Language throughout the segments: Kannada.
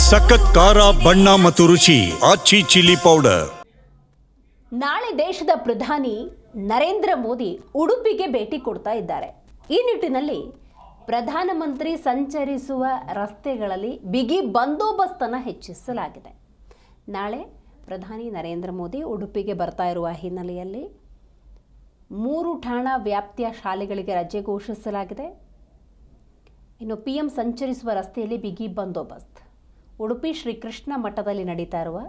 ಸಖತ್ ಖಾರ ಬಣ್ಣ ಮತ್ತು ರುಚಿ ಆಚಿ ಚಿಲ್ಲಿ ಪೌಡರ್. ನಾಳೆ ದೇಶದ ಪ್ರಧಾನಿ ನರೇಂದ್ರ ಮೋದಿ ಉಡುಪಿಗೆ ಭೇಟಿ ಕೊಡ್ತಾ ಇದ್ದಾರೆ. ಈ ನಿಟ್ಟಿನಲ್ಲಿ ಪ್ರಧಾನಮಂತ್ರಿ ಸಂಚರಿಸುವ ರಸ್ತೆಗಳಲ್ಲಿ ಬಿಗಿ ಬಂದೋಬಸ್ತನ್ನು ಹೆಚ್ಚಿಸಲಾಗಿದೆ. ನಾಳೆ ಪ್ರಧಾನಿ ನರೇಂದ್ರ ಮೋದಿ ಉಡುಪಿಗೆ ಬರ್ತಾ ಇರುವ ಹಿನ್ನೆಲೆಯಲ್ಲಿ 3 ಠಾಣಾ ವ್ಯಾಪ್ತಿಯ ಶಾಲೆಗಳಿಗೆ ರಜೆ ಘೋಷಿಸಲಾಗಿದೆ. ಇನ್ನು PM ಸಂಚರಿಸುವ ರಸ್ತೆಯಲ್ಲಿ ಬಿಗಿ ಬಂದೋಬಸ್ತ್. ಉಡುಪಿ ಶ್ರೀಕೃಷ್ಣ ಮಠದಲ್ಲಿ ನಡೀತಾ ಇರುವ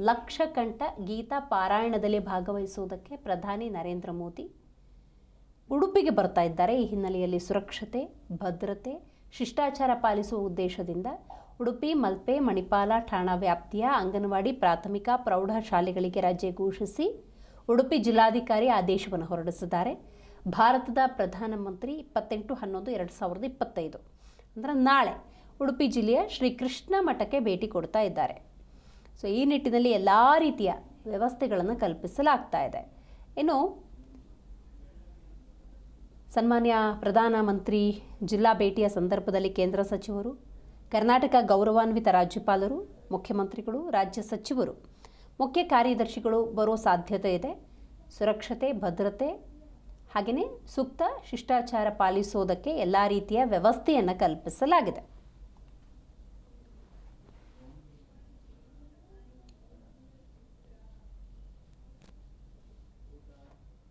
ಲಕ್ಷಕಂಠ ಗೀತಾ ಪಾರಾಯಣದಲ್ಲಿ ಭಾಗವಹಿಸುವುದಕ್ಕೆ ಪ್ರಧಾನಿ ನರೇಂದ್ರ ಮೋದಿ ಉಡುಪಿಗೆ ಬರ್ತಾ ಇದ್ದಾರೆ. ಈ ಹಿನ್ನೆಲೆಯಲ್ಲಿ ಸುರಕ್ಷತೆ, ಭದ್ರತೆ, ಶಿಷ್ಟಾಚಾರ ಪಾಲಿಸುವ ಉದ್ದೇಶದಿಂದ ಉಡುಪಿ, ಮಲ್ಪೆ, ಮಣಿಪಾಲ ಠಾಣಾ ವ್ಯಾಪ್ತಿಯ ಅಂಗನವಾಡಿ, ಪ್ರಾಥಮಿಕ, ಪ್ರೌಢ ಶಾಲೆಗಳಿಗೆ ರಜೆ ಘೋಷಿಸಿ ಉಡುಪಿ ಜಿಲ್ಲಾಧಿಕಾರಿ ಆದೇಶವನ್ನು ಹೊರಡಿಸಿದ್ದಾರೆ. ಭಾರತದ ಪ್ರಧಾನಮಂತ್ರಿ 28/11/2025 ಅಂದರೆ ನಾಳೆ ಉಡುಪಿ ಜಿಲ್ಲೆಯ ಶ್ರೀಕೃಷ್ಣ ಮಠಕ್ಕೆ ಭೇಟಿ ಕೊಡ್ತಾ ಇದ್ದಾರೆ. ಸೊ ಈ ನಿಟ್ಟಿನಲ್ಲಿ ಎಲ್ಲ ರೀತಿಯ ವ್ಯವಸ್ಥೆಗಳನ್ನು ಕಲ್ಪಿಸಲಾಗ್ತಾ ಇದೆ. ಇನ್ನು ಸನ್ಮಾನ್ಯ ಪ್ರಧಾನಮಂತ್ರಿ ಜಿಲ್ಲಾ ಭೇಟಿಯ ಸಂದರ್ಭದಲ್ಲಿ ಕೇಂದ್ರ ಸಚಿವರು, ಕರ್ನಾಟಕ ಗೌರವಾನ್ವಿತ ರಾಜ್ಯಪಾಲರು, ಮುಖ್ಯಮಂತ್ರಿಗಳು, ರಾಜ್ಯ ಸಚಿವರು, ಮುಖ್ಯ ಕಾರ್ಯದರ್ಶಿಗಳು ಬರೋ ಸಾಧ್ಯತೆ ಇದೆ. ಸುರಕ್ಷತೆ, ಭದ್ರತೆ ಹಾಗೆಯೇ ಸೂಕ್ತ ಶಿಷ್ಟಾಚಾರ ಪಾಲಿಸೋದಕ್ಕೆ ಎಲ್ಲ ರೀತಿಯ ವ್ಯವಸ್ಥೆಯನ್ನು ಕಲ್ಪಿಸಲಾಗಿದೆ.